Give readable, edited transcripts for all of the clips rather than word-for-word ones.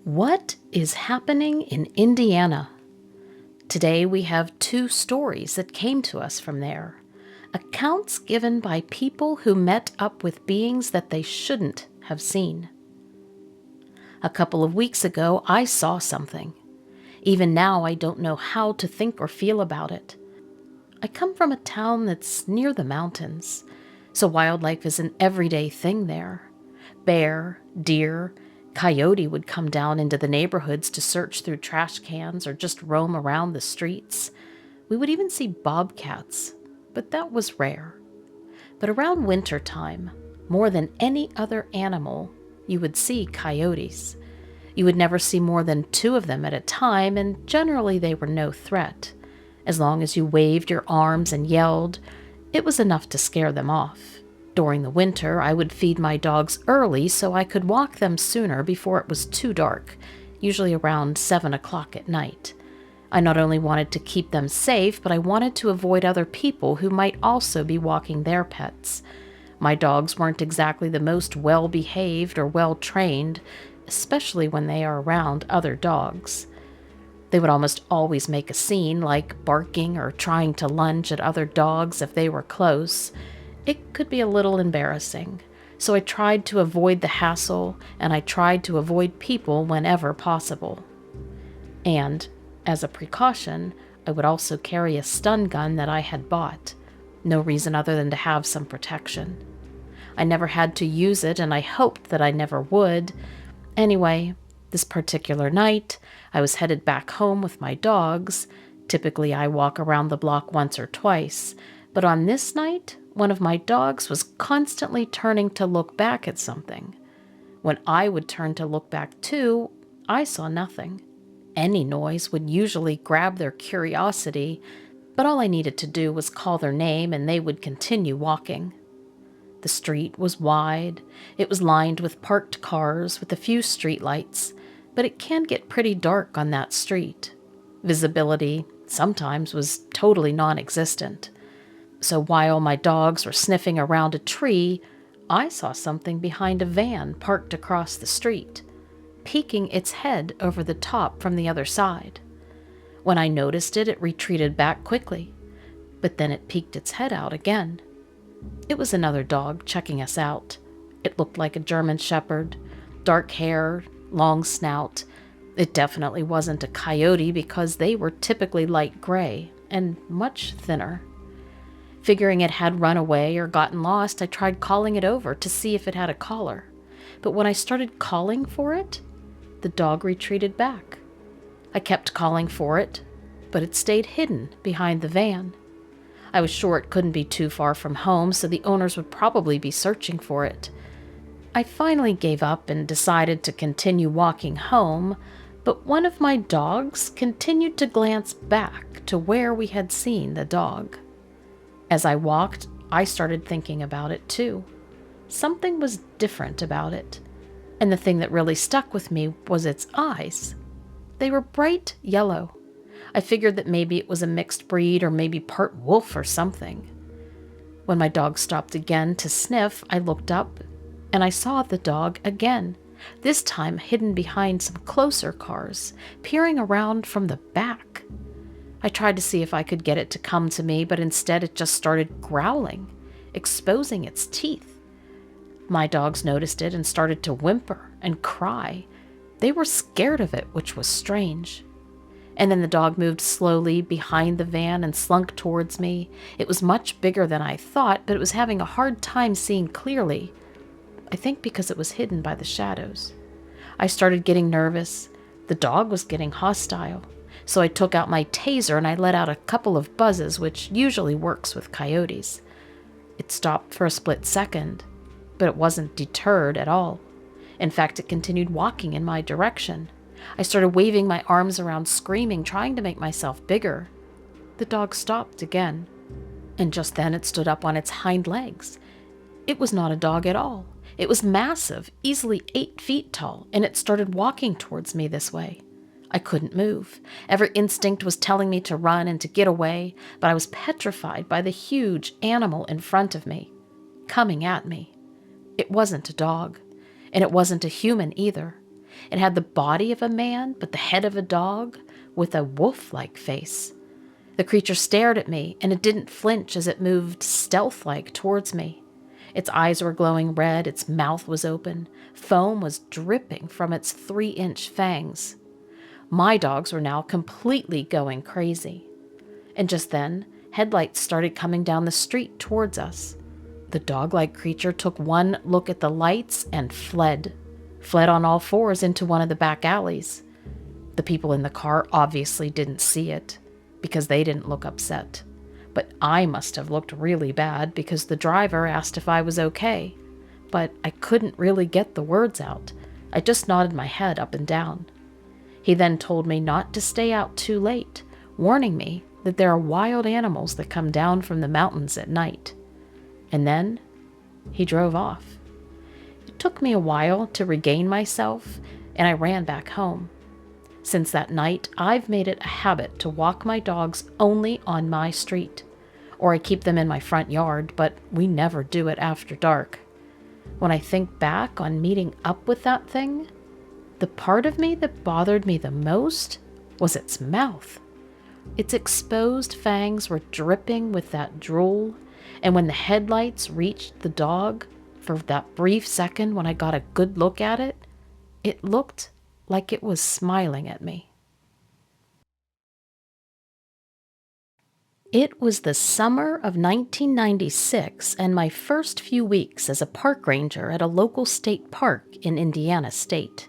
What is happening in Indiana? Today we have two stories that came to us from there. Accounts given by people who met up with beings that they shouldn't have seen. A couple of weeks ago, I saw something. Even now, I don't know how to think or feel about it. I come from a town that's near the mountains, so wildlife is an everyday thing there. Bear, deer, coyote would come down into the neighborhoods to search through trash cans or just roam around the streets. We would even see bobcats, but that was rare. But around winter time, more than any other animal, you would see coyotes. You would never see more than 2 of them at a time, and generally they were no threat. As long as you waved your arms and yelled, it was enough to scare them off. During the winter, I would feed my dogs early so I could walk them sooner before it was too dark, usually around 7 o'clock at night. I not only wanted to keep them safe, but I wanted to avoid other people who might also be walking their pets. My dogs weren't exactly the most well-behaved or well-trained, especially when they are around other dogs. They would almost always make a scene, like barking or trying to lunge at other dogs if they were close. It could be a little embarrassing, so I tried to avoid the hassle, and I tried to avoid people whenever possible. And, as a precaution, I would also carry a stun gun that I had bought. No reason other than to have some protection. I never had to use it, and I hoped that I never would. Anyway, this particular night, I was headed back home with my dogs. Typically, I walk around the block once or twice, but on this night, one of my dogs was constantly turning to look back at something. When I would turn to look back too, I saw nothing. Any noise would usually grab their curiosity, but all I needed to do was call their name and they would continue walking. The street was wide. It was lined with parked cars with a few streetlights, but it can get pretty dark on that street. Visibility sometimes was totally non-existent. So while my dogs were sniffing around a tree, I saw something behind a van parked across the street, peeking its head over the top from the other side. When I noticed it, it retreated back quickly, but then it peeked its head out again. It was another dog checking us out. It looked like a German shepherd, dark hair, long snout. It definitely wasn't a coyote because they were typically light gray and much thinner. Figuring it had run away or gotten lost, I tried calling it over to see if it had a collar. But when I started calling for it, the dog retreated back. I kept calling for it, but it stayed hidden behind the van. I was sure it couldn't be too far from home, so the owners would probably be searching for it. I finally gave up and decided to continue walking home, but one of my dogs continued to glance back to where we had seen the dog. As I walked, I started thinking about it too. Something was different about it, and the thing that really stuck with me was its eyes. They were bright yellow. I figured that maybe it was a mixed breed or maybe part wolf or something. When my dog stopped again to sniff, I looked up and I saw the dog again, this time hidden behind some closer cars, peering around from the back. I tried to see if I could get it to come to me, but instead it just started growling, exposing its teeth. My dogs noticed it and started to whimper and cry. They were scared of it, which was strange. And then the dog moved slowly behind the van and slunk towards me. It was much bigger than I thought, but it was having a hard time seeing clearly. I think because it was hidden by the shadows. I started getting nervous. The dog was getting hostile. So I took out my taser and I let out a couple of buzzes, which usually works with coyotes. It stopped for a split second, but it wasn't deterred at all. In fact, it continued walking in my direction. I started waving my arms around, screaming, trying to make myself bigger. The dog stopped again, and just then it stood up on its hind legs. It was not a dog at all. It was massive, easily 8 feet tall, and it started walking towards me this way. I couldn't move. Every instinct was telling me to run and to get away, but I was petrified by the huge animal in front of me, coming at me. It wasn't a dog, and it wasn't a human either. It had the body of a man, but the head of a dog with a wolf-like face. The creature stared at me, and it didn't flinch as it moved stealth-like towards me. Its eyes were glowing red, its mouth was open, foam was dripping from its 3-inch fangs. My dogs were now completely going crazy. And just then, headlights started coming down the street towards us. The dog-like creature took one look at the lights and fled on all fours into one of the back alleys. The people in the car obviously didn't see it, because they didn't look upset. But I must have looked really bad because the driver asked if I was okay. But I couldn't really get the words out. I just nodded my head up and down. He then told me not to stay out too late, warning me that there are wild animals that come down from the mountains at night. And then he drove off. It took me a while to regain myself, and I ran back home. Since that night, I've made it a habit to walk my dogs only on my street, or I keep them in my front yard, but we never do it after dark. When I think back on meeting up with that thing, the part of me that bothered me the most was its mouth. Its exposed fangs were dripping with that drool, and when the headlights reached the dog, for that brief second when I got a good look at it, it looked like it was smiling at me. It was the summer of 1996 and my first few weeks as a park ranger at a local state park in Indiana State.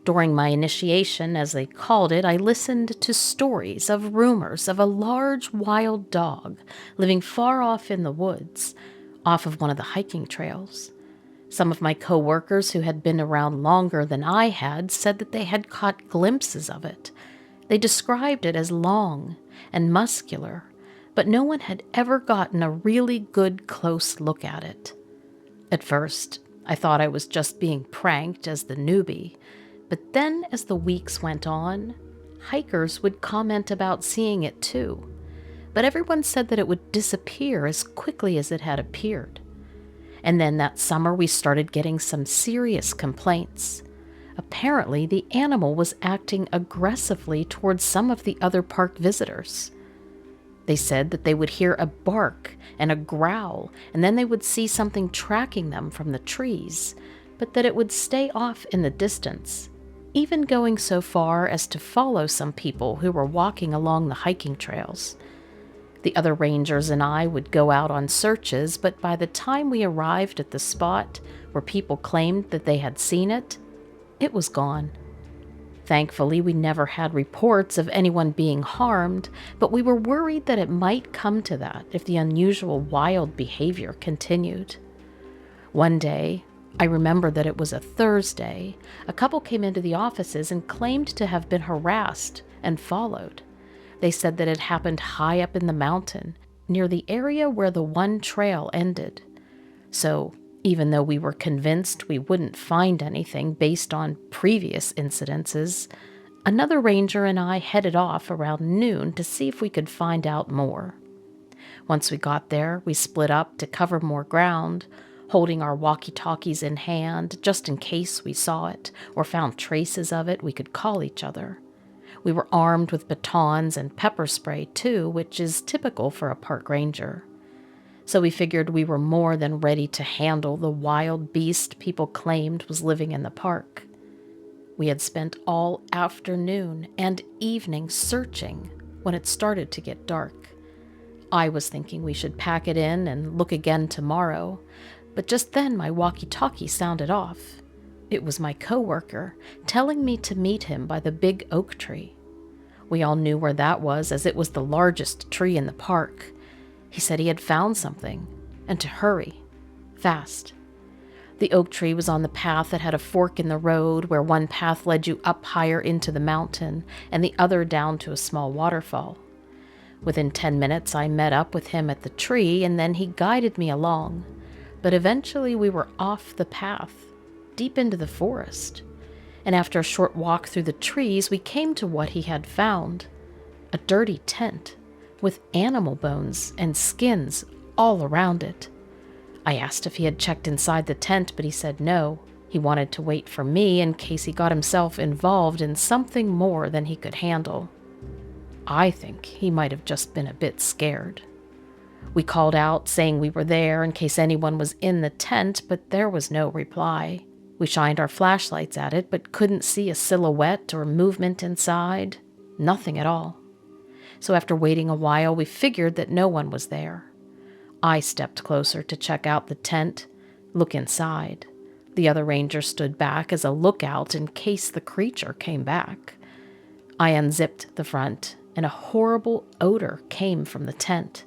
During my initiation, as they called it, I listened to stories of rumors of a large wild dog living far off in the woods, off of one of the hiking trails. Some of my co-workers who had been around longer than I had said that they had caught glimpses of it. They described it as long and muscular, but no one had ever gotten a really good close look at it. At first, I thought I was just being pranked as the newbie, but then as the weeks went on, hikers would comment about seeing it too, but everyone said that it would disappear as quickly as it had appeared. And then that summer we started getting some serious complaints. Apparently, the animal was acting aggressively towards some of the other park visitors. They said that they would hear a bark and a growl, and then they would see something tracking them from the trees, but that it would stay off in the distance, even going so far as to follow some people who were walking along the hiking trails. The other rangers and I would go out on searches, but by the time we arrived at the spot where people claimed that they had seen it, it was gone. Thankfully, we never had reports of anyone being harmed, but we were worried that it might come to that if the unusual wild behavior continued. One day, I remember that it was a Thursday, a couple came into the offices and claimed to have been harassed and followed. They said that it happened high up in the mountain, near the area where the one trail ended. So, even though we were convinced we wouldn't find anything based on previous incidences, another ranger and I headed off around noon to see if we could find out more. Once we got there, we split up to cover more ground, holding our walkie-talkies in hand just in case we saw it or found traces of it we could call each other. We were armed with batons and pepper spray too, which is typical for a park ranger. So we figured we were more than ready to handle the wild beast people claimed was living in the park. We had spent all afternoon and evening searching when it started to get dark. I was thinking we should pack it in and look again tomorrow, but just then my walkie-talkie sounded off. It was my coworker telling me to meet him by the big oak tree. We all knew where that was, as it was the largest tree in the park. He said he had found something, and to hurry, fast. The oak tree was on the path that had a fork in the road, where one path led you up higher into the mountain, and the other down to a small waterfall. Within 10 minutes, I met up with him at the tree, and then he guided me along. But eventually we were off the path, deep into the forest. And after a short walk through the trees, we came to what he had found, a dirty tent with animal bones and skins all around it. I asked if he had checked inside the tent, but he said no, He wanted to wait for me in case he got himself involved in something more than he could handle. I think he might have just been a bit scared. We called out, saying we were there in case anyone was in the tent, but there was no reply. We shined our flashlights at it, but couldn't see a silhouette or movement inside. Nothing at all. So after waiting a while, we figured that no one was there. I stepped closer to check out the tent, look inside. The other ranger stood back as a lookout in case the creature came back. I unzipped the front, and a horrible odor came from the tent.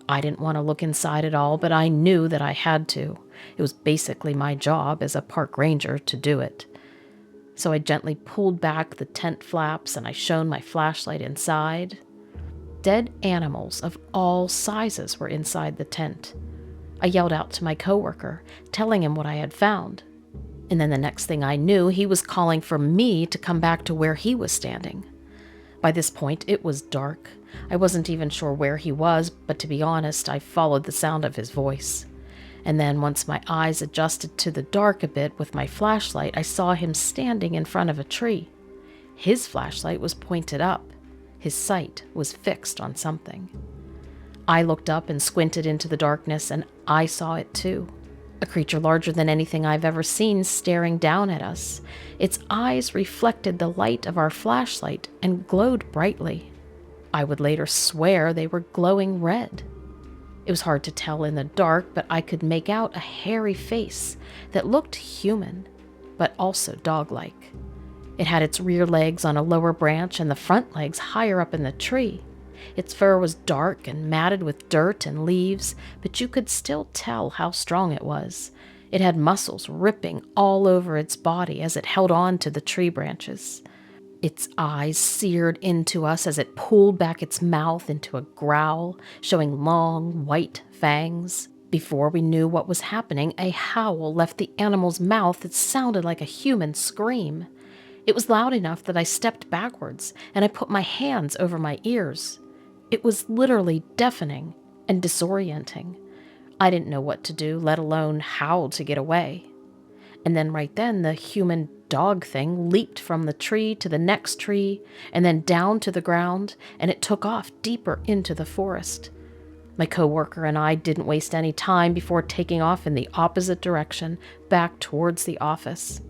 I didn't want to look inside at all, but I knew that I had to. It was basically my job as a park ranger to do it. So I gently pulled back the tent flaps and I shone my flashlight inside. Dead animals of all sizes were inside the tent. I yelled out to my coworker, telling him what I had found. And then the next thing I knew, he was calling for me to come back to where he was standing. By this point, it was dark. I wasn't even sure where he was, but to be honest, I followed the sound of his voice. And then once my eyes adjusted to the dark a bit with my flashlight, I saw him standing in front of a tree. His flashlight was pointed up. His sight was fixed on something. I looked up and squinted into the darkness, and I saw it too. A creature larger than anything I've ever seen staring down at us. Its eyes reflected the light of our flashlight and glowed brightly. I would later swear they were glowing red. It was hard to tell in the dark, but I could make out a hairy face that looked human, but also dog-like. It had its rear legs on a lower branch and the front legs higher up in the tree. Its fur was dark and matted with dirt and leaves, but you could still tell how strong it was. It had muscles ripping all over its body as it held on to the tree branches. Its eyes seared into us as it pulled back its mouth into a growl, showing long, white fangs. Before we knew what was happening, a howl left the animal's mouth that sounded like a human scream. It was loud enough that I stepped backwards, and I put my hands over my ears. It was literally deafening and disorienting. I didn't know what to do, let alone how to get away. And then right then, the human dog thing leaped from the tree to the next tree, and then down to the ground, and it took off deeper into the forest. My coworker and I didn't waste any time before taking off in the opposite direction, back towards the office.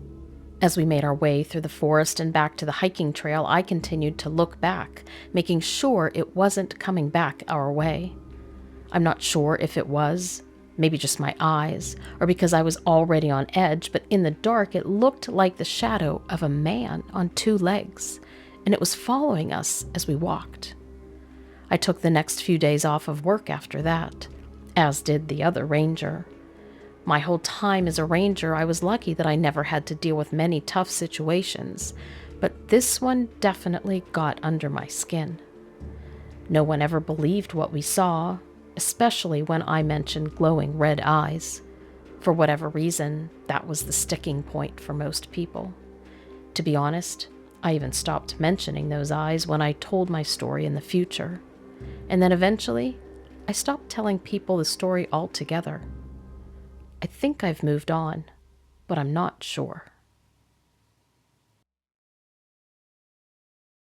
As we made our way through the forest and back to the hiking trail, I continued to look back, making sure it wasn't coming back our way. I'm not sure if it was, maybe just my eyes, or because I was already on edge, but in the dark it looked like the shadow of a man on two legs, and it was following us as we walked. I took the next few days off of work after that, as did the other ranger. My whole time as a ranger, I was lucky that I never had to deal with many tough situations, but this one definitely got under my skin. No one ever believed what we saw, especially when I mentioned glowing red eyes. For whatever reason, that was the sticking point for most people. To be honest, I even stopped mentioning those eyes when I told my story in the future. And then eventually, I stopped telling people the story altogether. I think I've moved on, but I'm not sure.